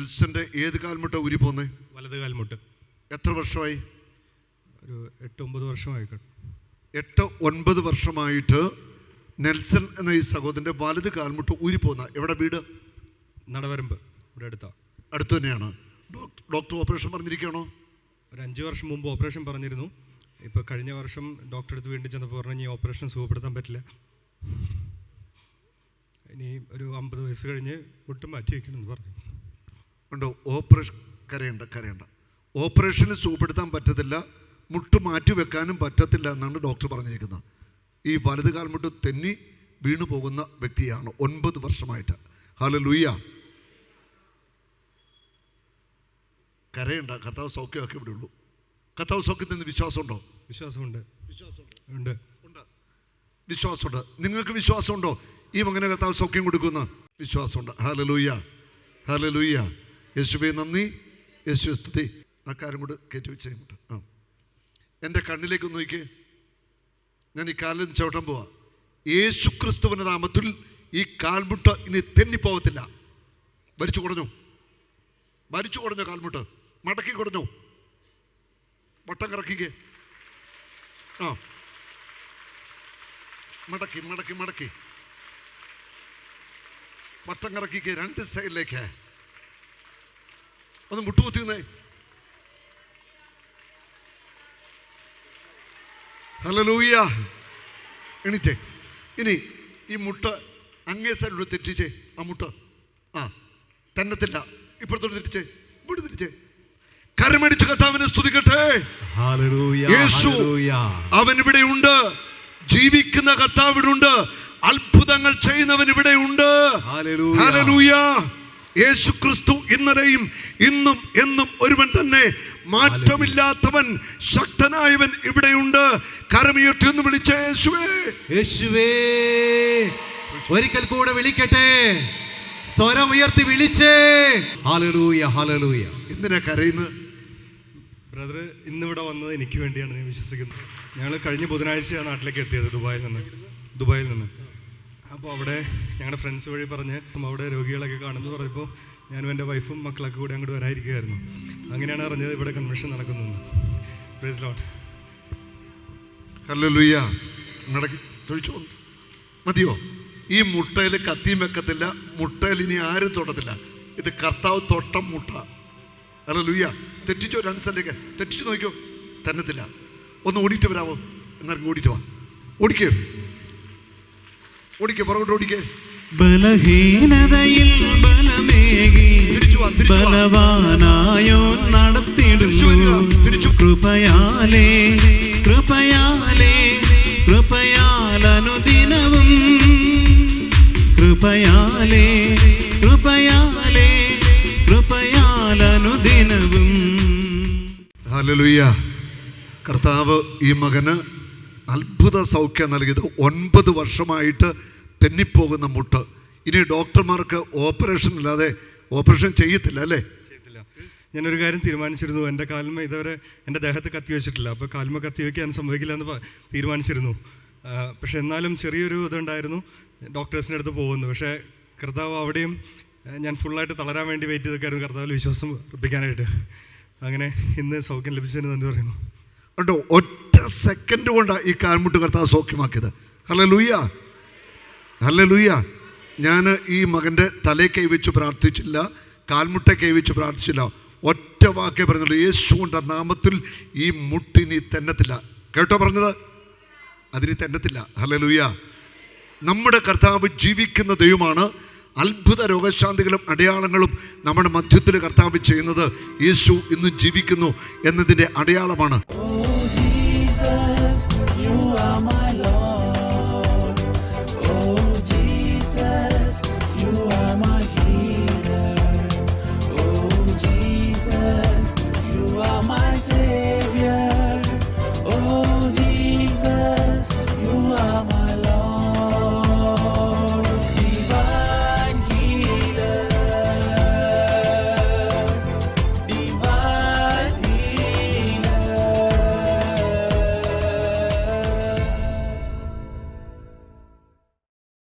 നെൽസന്റെ ഏത് കാൽമുട്ട ഊരി പോന്നേ? വലത് കാൽമുട്ട്. എത്ര വർഷമായി? ഒരു 8-9 വർഷമായി. 8-9 വർഷമായിട്ട് നെൽസൺ എന്ന ഈ സഹോദരന്റെ വലത് കാൽമുട്ട് ഊരി പോന്ന. എവിടെ വീട്? നടവരമ്പ്, ഇവിടെ അടുത്ത് തന്നെയാണ്. ഡോക്ടർ ഓപ്പറേഷൻ പറഞ്ഞിരിക്കുകയാണോ? ഒരു 5 വർഷം മുമ്പ് ഓപ്പറേഷൻ പറഞ്ഞിരുന്നു. ഇപ്പോൾ കഴിഞ്ഞ വർഷം ഡോക്ടറെ അടുത്ത് വീണ്ടും ചെന്നപ്പോൾ പറഞ്ഞു ഈ ഓപ്പറേഷൻ സുഖപ്പെടുത്താൻ പറ്റില്ല, ഇനി ഒരു 50 വയസ്സ് കഴിഞ്ഞ് മുട്ട് മാറ്റി വയ്ക്കണമെന്ന് പറഞ്ഞു. ഉണ്ടോ? ഓപ്പറേഷൻ കരയണ്ട. ഓപ്പറേഷന് സുഖപ്പെടുത്താൻ പറ്റത്തില്ല, മുട്ട് മാറ്റി വെക്കാനും പറ്റത്തില്ല എന്നാണ് ഡോക്ടർ പറഞ്ഞിരിക്കുന്നത്. ഈ വലത് കാൽമുട്ട് തെന്നി വീണു പോകുന്ന വ്യക്തിയാണ് 9 വർഷമായിട്ട്. ഹല്ലേലൂയ. കരയണ്ട, കർത്താവ് സൗഖ്യമാക്കി ഇവിടെ ഉള്ളൂ. കർത്താവ് സൗഖ്യത്തിൽ നിന്ന് വിശ്വാസമുണ്ടോ? വിശ്വാസമുണ്ട്. നിങ്ങൾക്ക് വിശ്വാസമുണ്ടോ ഈ മകനെ കർത്താവ് സൗഖ്യം കൊടുക്കുന്ന? വിശ്വാസമുണ്ട്. ഹല്ലേലൂയ. യേശുവേ നന്ദി, യേശുവേ സ്തുതി. ആ കാര്യം കൂടെ കയറ്റി വെച്ചേങ്ങോട്ട്. എൻ്റെ കണ്ണിലേക്ക് നോക്കിക്കേ. ഞാൻ ഈ കാലിൽ ചവിട്ടാൻ പോവാ. യേശു ക്രിസ്തുവിൻ്റെ നാമത്തിൽ ഈ കാൽമുട്ട ഇനി തെന്നിപ്പോകത്തില്ല. വലിച്ചു കുടഞ്ഞു കാൽമുട്ട്, മടക്കി കുടഞ്ഞു, വട്ടം കറക്കിക്കേ. മടക്കി വട്ടം കറക്കിക്കേ, 2 സൈഡിലേക്ക്. ഒന്ന് മുട്ടുകുത്തിന്നേ. ഹല്ലേലൂയ. എണീറ്റേ. ഇനി ഈ മുട്ട് അങ്ങേ സൈഡിലൂടെ തെറ്റിച്ചേ. ആ മുട്ട് തന്നത്തില്ല, ഇപ്പുറത്തോട്ട് തിരിച്ചേ, ഇങ്ങോട്ട് തിരിച്ചേ. കരമടിച്ച് കർത്താവിനെ സ്തുതിക്കട്ടെ. യേശു അവൻ ഇവിടെ ഉണ്ട്. ജീവിക്കുന്ന കർത്താവ് ഇവിടെ ഉണ്ട്. അത്ഭുതങ്ങൾ ചെയ്യുന്നവൻ ഇവിടെ ഉണ്ട്. ഹല്ലേലൂയ. യേശു ക്രിസ്തു ഇന്നലെയും ഇന്നും എന്നും ഒരുവൻ തന്നെ. മാറ്റമില്ലാത്തവൻ, ശക്തനായവൻ ഇവിടെയുണ്ട്. കരമുയർത്തി ഒന്ന് വിളിച്ച യേശുവേ. ഒരിക്കൽ കൂടെ വിളിക്കട്ടെ, സ്വരം ഉയർത്തി വിളിച്ചേ. ഹല്ലേലൂയ. എന്തിനാ കരയുന്നത്? ബ്രദർ ഇന്നിവിടെ വന്നത് എനിക്ക് വേണ്ടിയാണ് ഞാൻ വിശ്വസിക്കുന്നത്. ഞങ്ങൾ കഴിഞ്ഞ ബുധനാഴ്ച നാട്ടിലേക്ക് എത്തിയത്, ദുബായിൽ നിന്ന്. അപ്പോൾ അവിടെ ഞങ്ങളുടെ ഫ്രണ്ട്സ് വഴി പറഞ്ഞ് അവിടെ രോഗികളൊക്കെ കാണുമെന്ന് പറഞ്ഞപ്പോൾ ഞാനും എൻ്റെ വൈഫും മക്കളൊക്കെ കൂടി അങ്ങോട്ട് വരാതിരിക്കുകയായിരുന്നു. അങ്ങനെയാണ് അറിഞ്ഞത് ഇവിടെ കൺവെൻഷൻ നടക്കുന്നു. Praise Lord. ഹല്ലേലൂയ. നടക്കി തൊഴിച്ചോ മതിയോ? ഈ മുട്ടയിൽ കത്തിയും വെക്കത്തില്ല, മുട്ടയിൽ ഇനി ആരും തൊടത്തില്ല. ഇത് കർത്താവ് തൊട്ട മുട്ട. ഹല്ലേലൂയ. തെറ്റിച്ചോ? 2 സ്ഥലത്തേക്ക് തെറ്റിച്ചു നോക്കിയോ, തന്നത്തില്ല. ഒന്ന് ഓടിയിട്ട് വരാമോ? എന്നാലും ഓടിയിട്ട് വാ. ഓടിക്കേ, പുറകോട്ട് ഓടിക്കേ. ബലഹീനതയിൽ ബലമേകി ബലവാനായോ നടത്തിടുന്നു. കൃപയാലനുദിനവും കൃപയാലനുദിനവും. ഹല്ലേലൂയ. കർത്താവ് ഈ മകന് അത്ഭുത സൗഖ്യം നൽകിയത്. 9 വർഷമായിട്ട് തെന്നിപ്പോകുന്ന മുട്ട്. ഇനി ഡോക്ടർമാർക്ക് ഓപ്പറേഷൻ ഇല്ലാതെ ഓപ്പറേഷൻ ചെയ്യത്തില്ല അല്ലേ? ചെയ്യത്തില്ല. ഞാനൊരു കാര്യം തീരുമാനിച്ചിരുന്നു. എൻ്റെ കാൽമ ഇതുവരെ എൻ്റെ ദേഹത്ത് കത്തി വെച്ചിട്ടില്ല. അപ്പോൾ കാൽമ കത്തി വയ്ക്കാൻ സംഭവിക്കില്ല എന്ന് തീരുമാനിച്ചിരുന്നു. പക്ഷെ എന്നാലും ചെറിയൊരു ഇതുണ്ടായിരുന്നു. ഡോക്ടേഴ്സിൻ്റെ അടുത്ത് പോകുന്നു. പക്ഷേ കർത്താവ് അവിടെയും ഞാൻ ഫുള്ളായിട്ട് തളരാൻ വേണ്ടി വെയിറ്റ് ചെയ്തൊക്കെയായിരുന്നു കർത്താവിൽ വിശ്വാസം ഉറപ്പിക്കാനായിട്ട്. അങ്ങനെ ഇന്ന് സൗഖ്യം ലഭിച്ചതിന് നന്ദി പറയുന്നു. കേട്ടോ, ഒറ്റ സെക്കൻഡ് കൊണ്ടാണ് ഈ കാൽമുട്ട് കർത്താവ് സൗഖ്യമാക്കിയത്. ഹല്ലേലൂയ. ഞാൻ ഈ മകൻ്റെ തലയിൽ കൈവച്ച് പ്രാർത്ഥിച്ചില്ല, കാൽമുട്ടെ കൈവച്ച് പ്രാർത്ഥിച്ചില്ല. ഒറ്റ വാക്കേ പറഞ്ഞുള്ളൂ, യേശുവിൻ്റെ നാമത്തിൽ ഈ മുട്ടിനി തെന്നത്തില്ല. കേട്ടോ പറഞ്ഞത്? അതിന് തെന്നത്തില്ല. ഹല്ലേലൂയ. നമ്മുടെ കർത്താവ് ജീവിക്കുന്ന ദൈവമാണ്. അത്ഭുത രോഗശാന്തികളും അടയാളങ്ങളും നമ്മുടെ മധ്യത്തിൽ കർത്താവ് ചെയ്യുന്നത് യേശു ഇന്ന് ജീവിക്കുന്നു എന്നതിൻ്റെ അടയാളമാണ്.